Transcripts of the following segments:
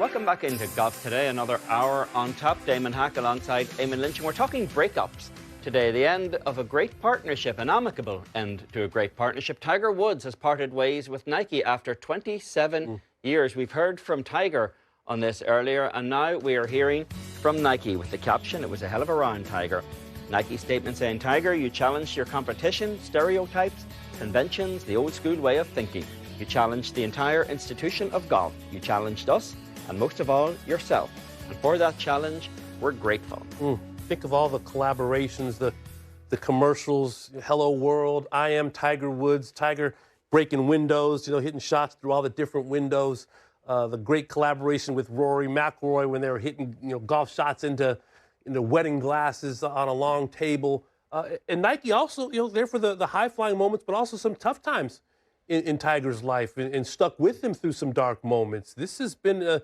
Welcome back into Golf Today. Another hour on top. Damon Hack alongside Eamon Lynch. And we're talking breakups today. The end of a great partnership, an amicable end to a great partnership. Tiger Woods has parted ways with Nike after 27 years. We've heard from Tiger on this earlier, and now we are hearing from Nike with the caption, "It was a hell of a round, Tiger." Nike statement saying, "Tiger, you challenged your competition, stereotypes, conventions, the old school way of thinking. You challenged the entire institution of golf. You challenged us, and most of all, yourself. And for that challenge, we're grateful." Think of all the collaborations, the commercials, Hello World, I am Tiger Woods, Tiger breaking windows, hitting shots through all the different windows. The great collaboration with Rory McIlroy when they were hitting, golf shots into wedding glasses on a long table. And Nike also, there for the high-flying moments, but also some tough times in Tiger's life and stuck with him through some dark moments. This has been a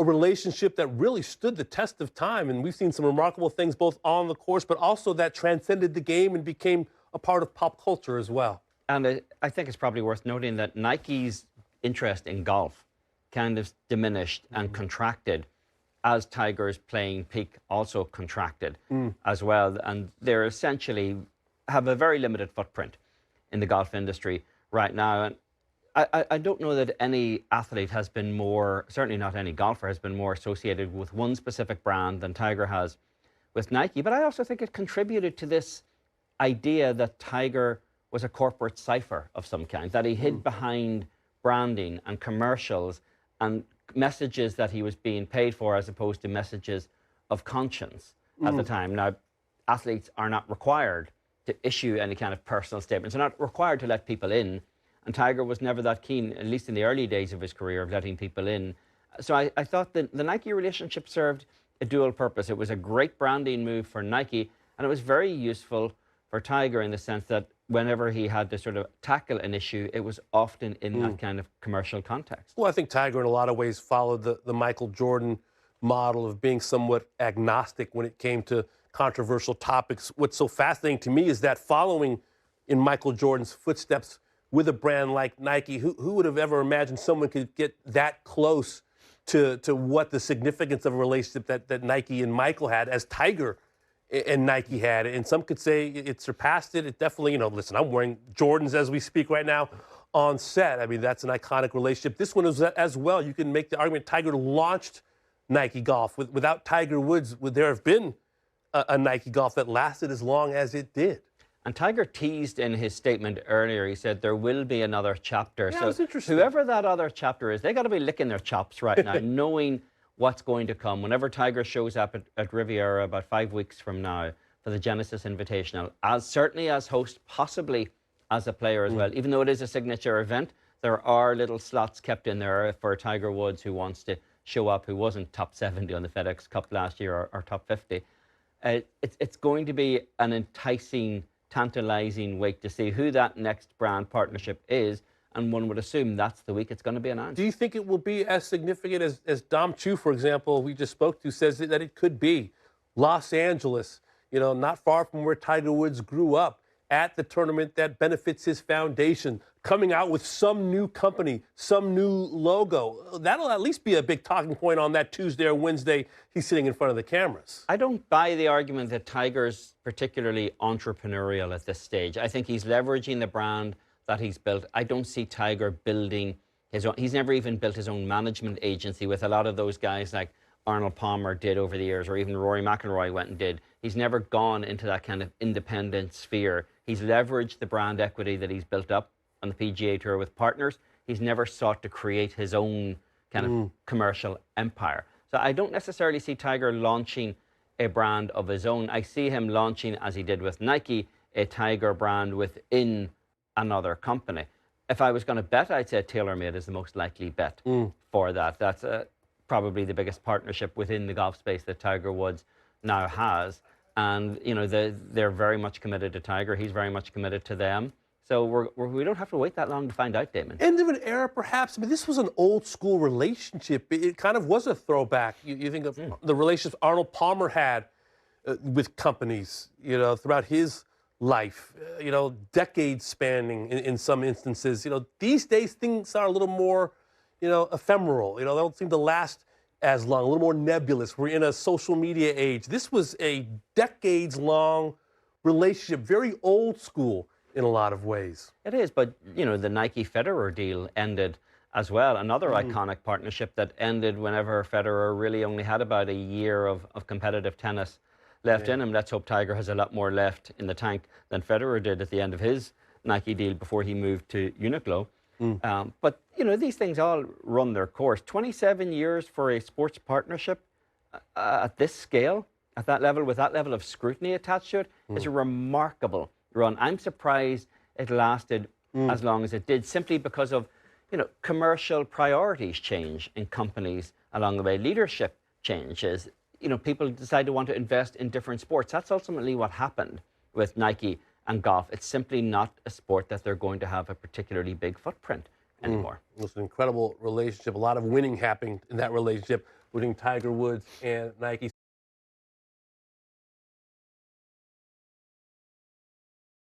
relationship that really stood the test of time, and we've seen some remarkable things both on the course, but also that transcended the game and became a part of pop culture as well. And I think it's probably worth noting that Nike's interest in golf kind of diminished and contracted as Tiger's playing peak also contracted as well. And they're essentially have a very limited footprint in the golf industry right now. And I don't know that any athlete has been more, certainly not any golfer has been more associated with one specific brand than Tiger has with Nike. But I also think it contributed to this idea that Tiger was a corporate cipher of some kind, that he hid behind branding and commercials and messages that he was being paid for as opposed to messages of conscience at the time. Now, athletes are not required to issue any kind of personal statements. They're not required to let people in. And Tiger was never that keen, at least in the early days of his career, of letting people in. So I thought that the Nike relationship served a dual purpose. It was a great branding move for Nike, and it was very useful for Tiger in the sense that whenever he had to sort of tackle an issue, it was often in that kind of commercial context. Well, I think Tiger in a lot of ways followed the Michael Jordan model of being somewhat agnostic when it came to controversial topics. What's so fascinating to me is that following in Michael Jordan's footsteps with a brand like Nike, who would have ever imagined someone could get that close to what the significance of a relationship that Nike and Michael had as Tiger and Nike had. And some could say it surpassed it. It definitely, listen, I'm wearing Jordans as we speak right now on set. I mean, that's an iconic relationship. This one is as well. You can make the argument Tiger launched Nike Golf. Without Tiger Woods, would there have been a Nike Golf that lasted as long as it did? And Tiger teased in his statement earlier, he said there will be another chapter. Yeah, so whoever that other chapter is, they got to be licking their chops right now, knowing what's going to come. Whenever Tiger shows up at Riviera about 5 weeks from now for the Genesis Invitational, certainly as host, possibly as a player as well. Even though it is a signature event, there are little slots kept in there for Tiger Woods who wants to show up, who wasn't top 70 on the FedEx Cup last year or top 50. It's going to be an enticing, tantalizing week to see who that next brand partnership is, and one would assume that's the week it's going to be announced. Do you think it will be as significant as Dom Chu, for example, we just spoke to, says that it could be? Los Angeles, not far from where Tiger Woods grew up, at the tournament that benefits his foundation, coming out with some new company, some new logo. That'll at least be a big talking point on that Tuesday or Wednesday he's sitting in front of the cameras. I don't buy the argument that Tiger's particularly entrepreneurial at this stage. I think he's leveraging the brand that he's built. I don't see Tiger building his own. He's never even built his own management agency with a lot of those guys like Arnold Palmer did over the years, or even Rory McIlroy went and did. He's never gone into that kind of independent sphere. He's leveraged the brand equity that he's built up on the PGA Tour with partners. He's never sought to create his own kind of commercial empire. So I don't necessarily see Tiger launching a brand of his own. I see him launching, as he did with Nike, a Tiger brand within another company. If I was going to bet, I'd say TaylorMade is the most likely bet for that. That's probably the biggest partnership within the golf space that Tiger Woods now has. And, they're very much committed to Tiger. He's very much committed to them. So we don't have to wait that long to find out, Damon. End of an era, perhaps. I mean, this was an old-school relationship. It kind of was a throwback. You think of the relationship Arnold Palmer had with companies, throughout his life, decades spanning in some instances. These days things are a little more, ephemeral. They don't seem to last as long, a little more nebulous. We're in a social media age. This was a decades-long relationship, very old school in a lot of ways. It is, but you know, the Nike Federer deal ended as well. Another iconic partnership that ended whenever Federer really only had about a year of competitive tennis left in him. Let's hope Tiger has a lot more left in the tank than Federer did at the end of his Nike deal before he moved to Uniqlo. But you know, these things all run their course. 27 years for a sports partnership at this scale, at that level, with that level of scrutiny attached to it, is a remarkable run. I'm surprised it lasted as long as it did, simply because of, you know, commercial priorities change in companies along the way. Leadership changes. You know, people decide to want to invest in different sports. That's ultimately what happened with Nike and golf. It's simply not a sport that they're going to have a particularly big footprint anymore. It was an incredible relationship. A lot of winning happening in that relationship between Tiger Woods and Nike.